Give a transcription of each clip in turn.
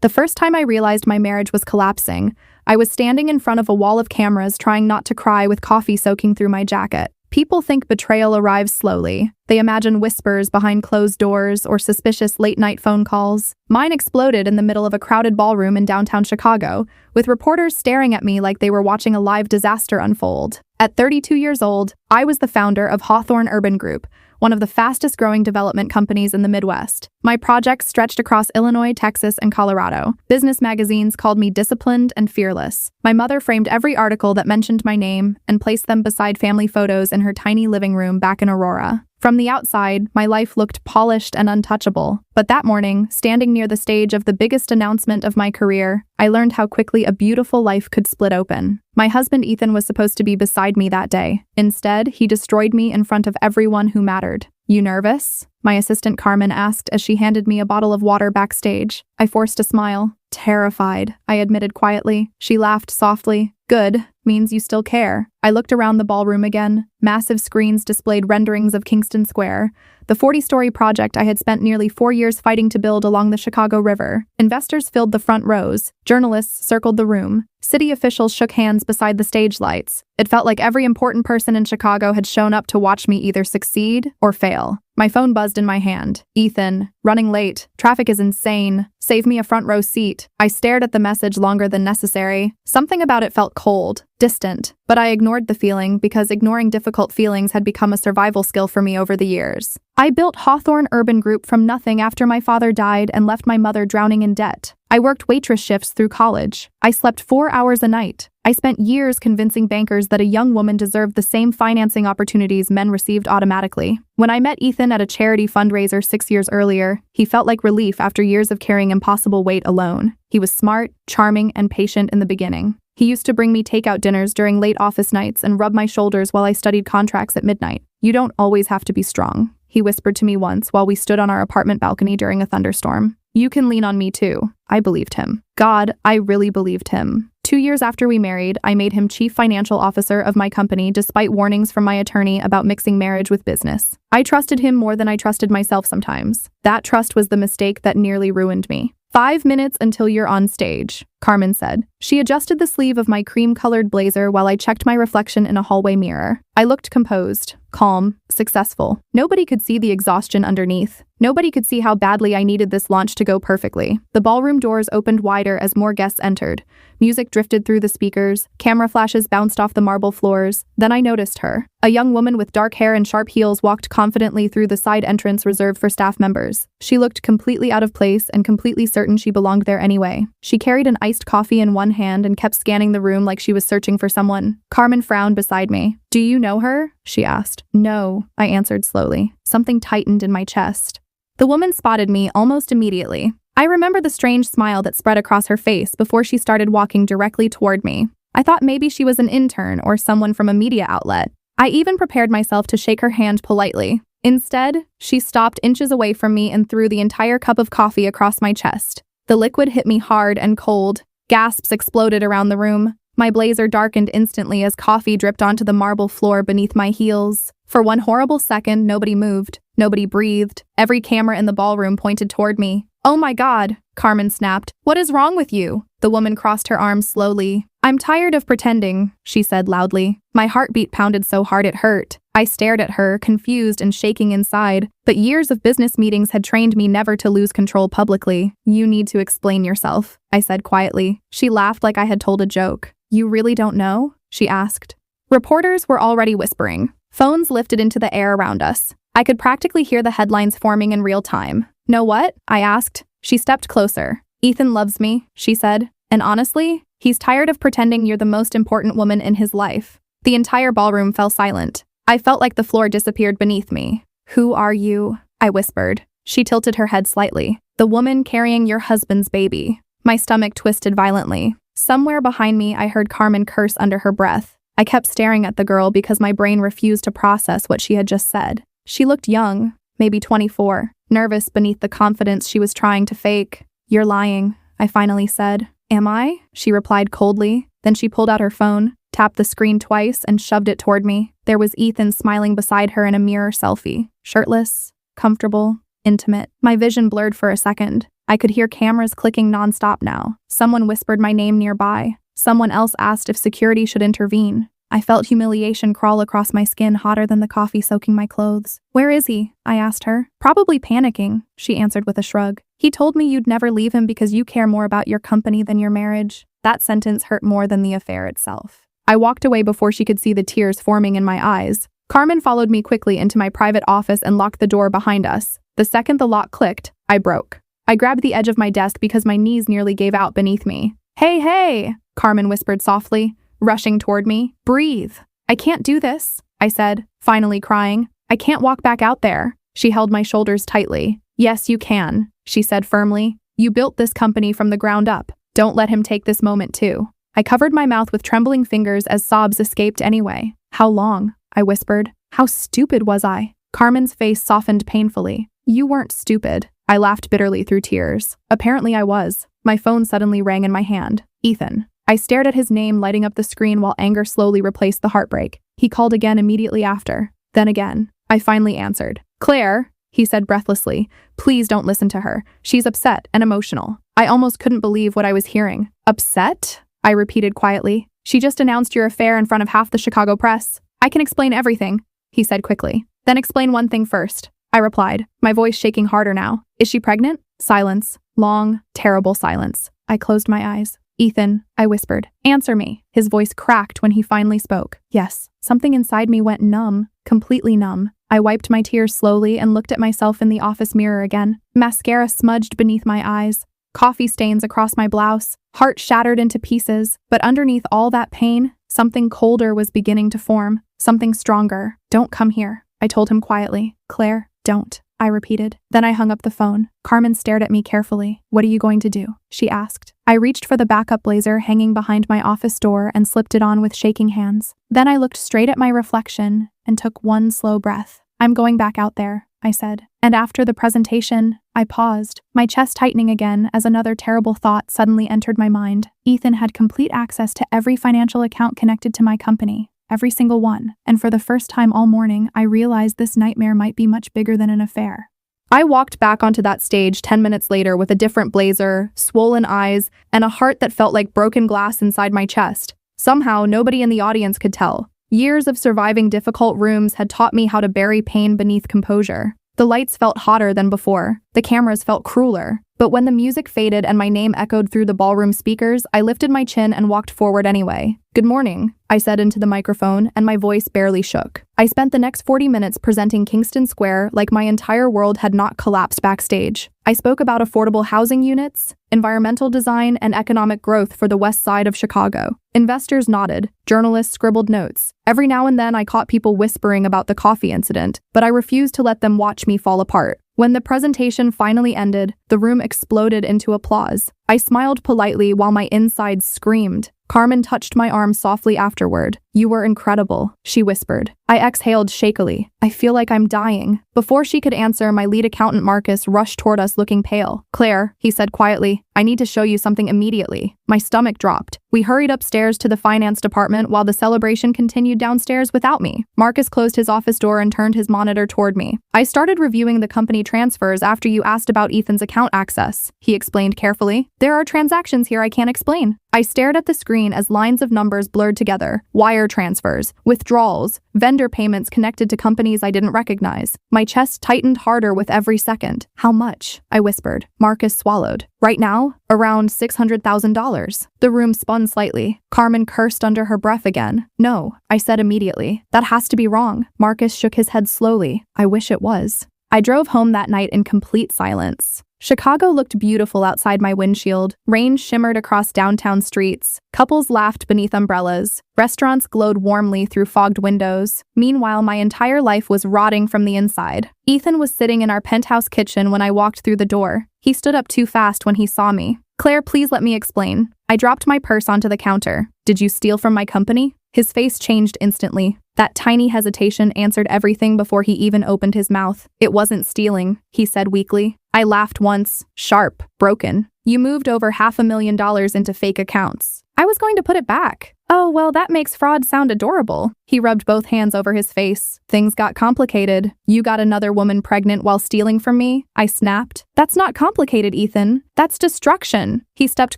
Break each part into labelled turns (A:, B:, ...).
A: The first time I realized my marriage was collapsing, I was standing in front of a wall of cameras trying not to cry with coffee soaking through my jacket. People think betrayal arrives slowly. They imagine whispers behind closed doors or suspicious late-night phone calls. Mine exploded in the middle of a crowded ballroom in downtown Chicago, with reporters staring at me like they were watching a live disaster unfold. At 32 years old, I was the founder of Hawthorne Urban Group, one of the fastest-growing development companies in the Midwest. My projects stretched across Illinois, Texas, and Colorado. Business magazines called me disciplined and fearless. My mother framed every article that mentioned my name and placed them beside family photos in her tiny living room back in Aurora. From the outside, my life looked polished and untouchable. But that morning, standing near the stage of the biggest announcement of my career, I learned how quickly a beautiful life could split open. My husband Ethan was supposed to be beside me that day. Instead, he destroyed me in front of everyone who mattered. "You nervous?" my assistant Carmen asked as she handed me a bottle of water backstage. I forced a smile. "Terrified," I admitted quietly. She laughed softly. "Good. Means you still care." I looked around the ballroom again. Massive screens displayed renderings of Kingston Square, the 40-story project I had spent nearly 4 years fighting to build along the Chicago River. Investors filled the front rows. Journalists circled the room. City officials shook hands beside the stage lights. It felt like every important person in Chicago had shown up to watch me either succeed or fail. My phone buzzed in my hand. "Ethan, running late. Traffic is insane. Save me a front row seat." I stared at the message longer than necessary. Something about it felt cold, distant, but I ignored the feeling because ignoring difficult feelings had become a survival skill for me over the years. I built Hawthorne Urban Group from nothing after my father died and left my mother drowning in debt. I worked waitress shifts through college. I slept 4 hours a night. I spent years convincing bankers that a young woman deserved the same financing opportunities men received automatically. When I met Ethan at a charity fundraiser 6 years earlier, he felt like relief after years of carrying impossible weight alone. He was smart, charming, and patient in the beginning. He used to bring me takeout dinners during late office nights and rub my shoulders while I studied contracts at midnight. "You don't always have to be strong," he whispered to me once while we stood on our apartment balcony during a thunderstorm. "You can lean on me too." I believed him. God, I really believed him. 2 years after we married, I made him chief financial officer of my company despite warnings from my attorney about mixing marriage with business. I trusted him more than I trusted myself sometimes. That trust was the mistake that nearly ruined me. 5 minutes until you're on stage," Carmen said. She adjusted the sleeve of my cream-colored blazer while I checked my reflection in a hallway mirror. I looked composed, calm, successful. Nobody could see the exhaustion underneath. Nobody could see how badly I needed this launch to go perfectly. The ballroom doors opened wider as more guests entered. Music drifted through the speakers. Camera flashes bounced off the marble floors. Then I noticed her. A young woman with dark hair and sharp heels walked confidently through the side entrance reserved for staff members. She looked completely out of place and completely certain she belonged there anyway. She carried an iced coffee in one hand and kept scanning the room like she was searching for someone. Carmen frowned beside me. "Do you know her?" she asked. "No," I answered slowly. Something tightened in my chest. The woman spotted me almost immediately. I remember the strange smile that spread across her face before she started walking directly toward me. I thought maybe she was an intern or someone from a media outlet. I even prepared myself to shake her hand politely. Instead, she stopped inches away from me and threw the entire cup of coffee across my chest. The liquid hit me hard and cold. Gasps exploded around the room. My blazer darkened instantly as coffee dripped onto the marble floor beneath my heels. For one horrible second, nobody moved. Nobody breathed. Every camera in the ballroom pointed toward me. "Oh my God," Carmen snapped. "What is wrong with you?" The woman crossed her arms slowly. "I'm tired of pretending," she said loudly. My heartbeat pounded so hard it hurt. I stared at her, confused and shaking inside. But years of business meetings had trained me never to lose control publicly. "You need to explain yourself," I said quietly. She laughed like I had told a joke. "You really don't know?" she asked. Reporters were already whispering. Phones lifted into the air around us. I could practically hear the headlines forming in real time. "Know what?" I asked. She stepped closer. "Ethan loves me," she said. "And honestly, he's tired of pretending you're the most important woman in his life." The entire ballroom fell silent. I felt like the floor disappeared beneath me. "Who are you?" I whispered. She tilted her head slightly. "The woman carrying your husband's baby." My stomach twisted violently. Somewhere behind me, I heard Carmen curse under her breath. I kept staring at the girl because my brain refused to process what she had just said. She looked young, maybe 24, nervous beneath the confidence she was trying to fake. "You're lying," I finally said. "Am I?" she replied coldly. Then she pulled out her phone, tapped the screen twice, and shoved it toward me. There was Ethan smiling beside her in a mirror selfie. Shirtless, comfortable, intimate. My vision blurred for a second. I could hear cameras clicking nonstop now. Someone whispered my name nearby. Someone else asked if security should intervene. I felt humiliation crawl across my skin hotter than the coffee soaking my clothes. "Where is he?" I asked her. "Probably panicking," she answered with a shrug. "He told me you'd never leave him because you care more about your company than your marriage." That sentence hurt more than the affair itself. I walked away before she could see the tears forming in my eyes. Carmen followed me quickly into my private office and locked the door behind us. The second the lock clicked, I broke. I grabbed the edge of my desk because my knees nearly gave out beneath me. "Hey, hey," Carmen whispered softly, rushing toward me. "Breathe." "I can't do this," I said, finally crying. "I can't walk back out there." She held my shoulders tightly. "Yes, you can," she said firmly. "You built this company from the ground up. Don't let him take this moment too." I covered my mouth with trembling fingers as sobs escaped anyway. "How long?" I whispered. "How stupid was I?" Carmen's face softened painfully. "You weren't stupid." I laughed bitterly through tears. Apparently I was. My phone suddenly rang in my hand. Ethan. I stared at his name lighting up the screen while anger slowly replaced the heartbreak. He called again immediately after. Then again. I finally answered. "Claire," he said breathlessly, "please don't listen to her. She's upset and emotional." I almost couldn't believe what I was hearing. "Upset?" I repeated quietly. "She just announced your affair in front of half the Chicago press." "I can explain everything," he said quickly. "Then explain one thing first," I replied, my voice shaking harder now. "Is she pregnant?" Silence. Long, terrible silence. I closed my eyes. "Ethan," I whispered, "answer me." His voice cracked when he finally spoke. Yes. Something inside me went numb, completely numb. I wiped my tears slowly and looked at myself in the office mirror again. Mascara smudged beneath my eyes, coffee stains across my blouse, heart shattered into pieces. But underneath all that pain, something colder was beginning to form, something stronger. "Don't come here," I told him quietly. "Claire, don't," I repeated. Then I hung up the phone. Carmen stared at me carefully. "What are you going to do?" she asked. I reached for the backup blazer hanging behind my office door and slipped it on with shaking hands. Then I looked straight at my reflection and took one slow breath. "I'm going back out there," I said. And after the presentation, I paused, my chest tightening again as another terrible thought suddenly entered my mind. Ethan had complete access to every financial account connected to my company. Every single one. And for the first time all morning, I realized this nightmare might be much bigger than an affair. I walked back onto that stage 10 minutes later with a different blazer, swollen eyes, and a heart that felt like broken glass inside my chest. Somehow, nobody in the audience could tell. Years of surviving difficult rooms had taught me how to bury pain beneath composure. The lights felt hotter than before. The cameras felt crueler. But when the music faded and my name echoed through the ballroom speakers, I lifted my chin and walked forward anyway. "Good morning," I said into the microphone, and my voice barely shook. I spent the next 40 minutes presenting Kingston Square like my entire world had not collapsed backstage. I spoke about affordable housing units, environmental design, and economic growth for the west side of Chicago. Investors nodded. Journalists scribbled notes. Every now and then I caught people whispering about the coffee incident, but I refused to let them watch me fall apart. When the presentation finally ended, the room exploded into applause. I smiled politely while my insides screamed. Carmen touched my arm softly afterward. "You were incredible," she whispered. I exhaled shakily. "I feel like I'm dying." Before she could answer, my lead accountant Marcus rushed toward us looking pale. "Claire," he said quietly, "I need to show you something immediately." My stomach dropped. We hurried upstairs to the finance department while the celebration continued downstairs without me. Marcus closed his office door and turned his monitor toward me. "I started reviewing the company transfers after you asked about Ethan's account access," he explained carefully. "There are transactions here I can't explain." I stared at the screen as lines of numbers blurred together. Wire transfers, withdrawals, vendor payments connected to companies I didn't recognize. My chest tightened harder with every second. "How much?" I whispered. Marcus swallowed. "Right now, around $600,000. The room spun slightly. Carmen cursed under her breath again. "No," I said immediately. "That has to be wrong." Marcus shook his head slowly. "I wish it was." I drove home that night in complete silence. Chicago looked beautiful outside my windshield. Rain shimmered across downtown streets. Couples laughed beneath umbrellas. Restaurants glowed warmly through fogged windows. Meanwhile, my entire life was rotting from the inside. Ethan was sitting in our penthouse kitchen when I walked through the door. He stood up too fast when he saw me. "Claire, please let me explain." I dropped my purse onto the counter. "Did you steal from my company?" His face changed instantly. That tiny hesitation answered everything before he even opened his mouth. "It wasn't stealing," he said weakly. I laughed once, sharp, broken. "You moved over $500,000 into fake accounts." "I was going to put it back." Oh, well, that makes fraud sound adorable. He rubbed both hands over his face. Things got complicated. You got another woman pregnant while stealing from me? I snapped. That's not complicated, Ethan. That's destruction. He stepped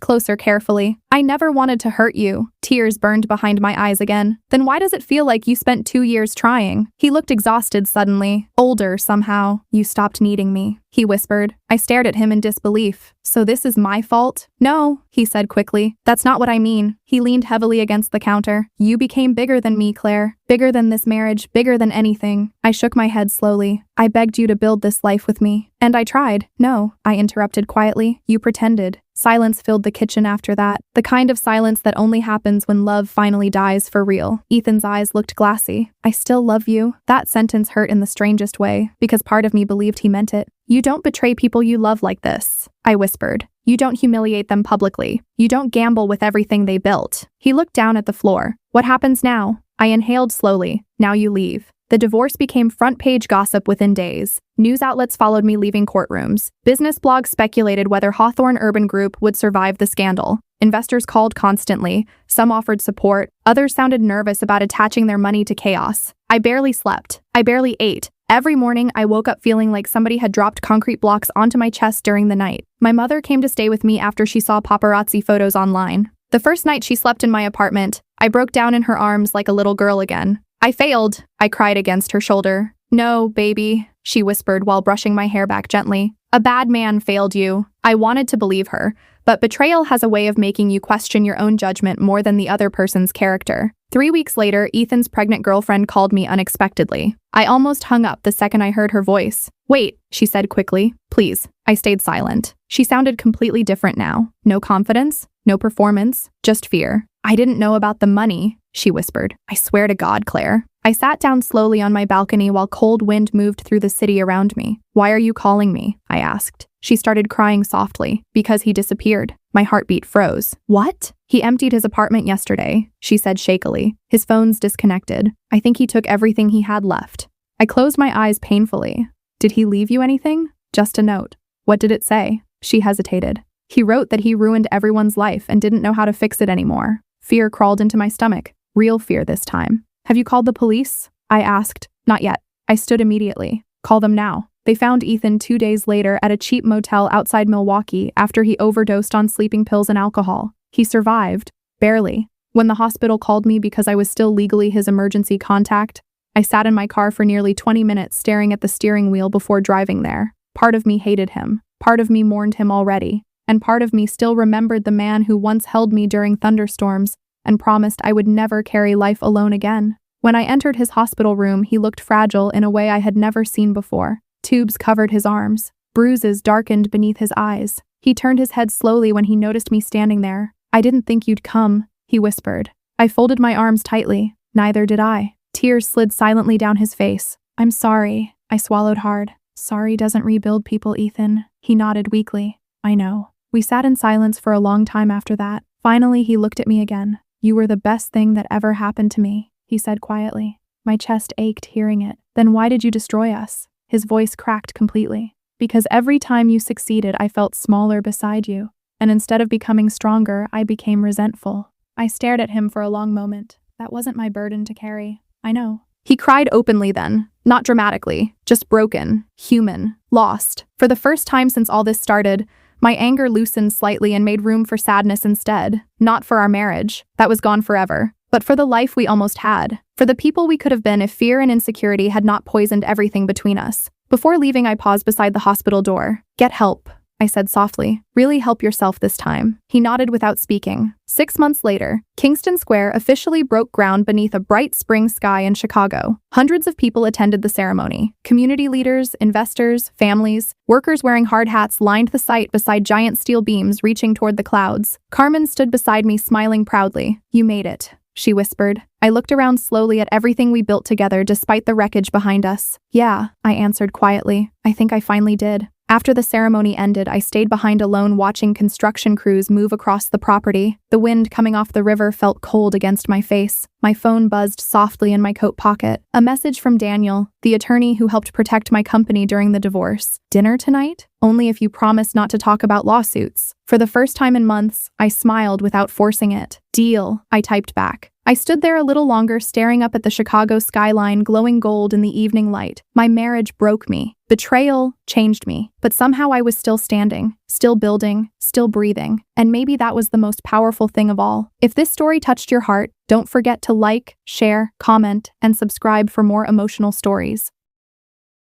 A: closer carefully. I never wanted to hurt you. Tears burned behind my eyes again. Then why does it feel like you spent 2 years trying? He looked exhausted suddenly. Older, somehow. You stopped needing me, he whispered. I stared at him in disbelief. So this is my fault? No, he said quickly. That's not what I mean. He leaned heavily against the counter. You became bigger than me, Claire. Bigger than this marriage, bigger than anything. I shook my head slowly. I begged you to build this life with me. And I tried. No, I interrupted quietly. You pretended. Silence filled the kitchen after that, the kind of silence that only happens when love finally dies for real. Ethan's eyes looked glassy. I still love you. That sentence hurt in the strangest way, because part of me believed he meant it. You don't betray people you love like this, I whispered. You don't humiliate them publicly. You don't gamble with everything they built. He looked down at the floor. What happens now? I inhaled slowly. Now you leave. The divorce became front-page gossip within days. News outlets followed me leaving courtrooms. Business blogs speculated whether Hawthorne Urban Group would survive the scandal. Investors called constantly. Some offered support. Others sounded nervous about attaching their money to chaos. I barely slept. I barely ate. Every morning, I woke up feeling like somebody had dropped concrete blocks onto my chest during the night. My mother came to stay with me after she saw paparazzi photos online. The first night she slept in my apartment, I broke down in her arms like a little girl again. I failed, I cried against her shoulder. No, baby, she whispered while brushing my hair back gently. A bad man failed you. I wanted to believe her, but betrayal has a way of making you question your own judgment more than the other person's character. 3 weeks later, Ethan's pregnant girlfriend called me unexpectedly. I almost hung up the second I heard her voice. Wait, she said quickly. Please. I stayed silent. She sounded completely different now. No confidence, no performance, just fear. I didn't know about the money, she whispered. I swear to God, Claire. I sat down slowly on my balcony while cold wind moved through the city around me. Why are you calling me? I asked. She started crying softly. Because he disappeared. My heartbeat froze. What? He emptied his apartment yesterday, she said shakily. His phone's disconnected. I think he took everything he had left. I closed my eyes painfully. Did he leave you anything? Just a note. What did it say? She hesitated. He wrote that he ruined everyone's life and didn't know how to fix it anymore. Fear crawled into my stomach. Real fear this time. Have you called the police? I asked. Not yet. I stood immediately. Call them now. They found Ethan 2 days later at a cheap motel outside Milwaukee after he overdosed on sleeping pills and alcohol. He survived. Barely. When the hospital called me because I was still legally his emergency contact, I sat in my car for nearly 20 minutes staring at the steering wheel before driving there. Part of me hated him. Part of me mourned him already. And part of me still remembered the man who once held me during thunderstorms and promised I would never carry life alone again. When I entered his hospital room, he looked fragile in a way I had never seen before. Tubes covered his arms. Bruises darkened beneath his eyes. He turned his head slowly when he noticed me standing there. I didn't think you'd come, he whispered. I folded my arms tightly. Neither did I. Tears slid silently down his face. I'm sorry. I swallowed hard. Sorry doesn't rebuild people, Ethan. He nodded weakly. I know. We sat in silence for a long time after that. Finally, he looked at me again. You were the best thing that ever happened to me, he said quietly. My chest ached hearing it. Then why did you destroy us? His voice cracked completely. Because every time you succeeded, I felt smaller beside you. And instead of becoming stronger, I became resentful. I stared at him for a long moment. That wasn't my burden to carry. I know. He cried openly then. Not dramatically. Just broken. Human. Lost. For the first time since all this started, my anger loosened slightly and made room for sadness instead. Not for our marriage. That was gone forever. But for the life we almost had. For the people we could have been if fear and insecurity had not poisoned everything between us. Before leaving, I paused beside the hospital door. Get help, I said softly. Really help yourself this time. He nodded without speaking. 6 months later, Kingston Square officially broke ground beneath a bright spring sky in Chicago. Hundreds of people attended the ceremony. Community leaders, investors, families, workers wearing hard hats lined the site beside giant steel beams reaching toward the clouds. Carmen stood beside me smiling proudly. You made it, she whispered. I looked around slowly at everything we built together despite the wreckage behind us. Yeah, I answered quietly. I think I finally did. After the ceremony ended, I stayed behind alone watching construction crews move across the property. The wind coming off the river felt cold against my face. My phone buzzed softly in my coat pocket. A message from Daniel, the attorney who helped protect my company during the divorce. Dinner tonight? Only if you promise not to talk about lawsuits. For the first time in months, I smiled without forcing it. Deal, I typed back. I stood there a little longer staring up at the Chicago skyline glowing gold in the evening light. My marriage broke me. Betrayal changed me. But somehow I was still standing, still building, still breathing. And maybe that was the most powerful thing of all. If this story touched your heart, don't forget to like, share, comment, and subscribe for more emotional stories.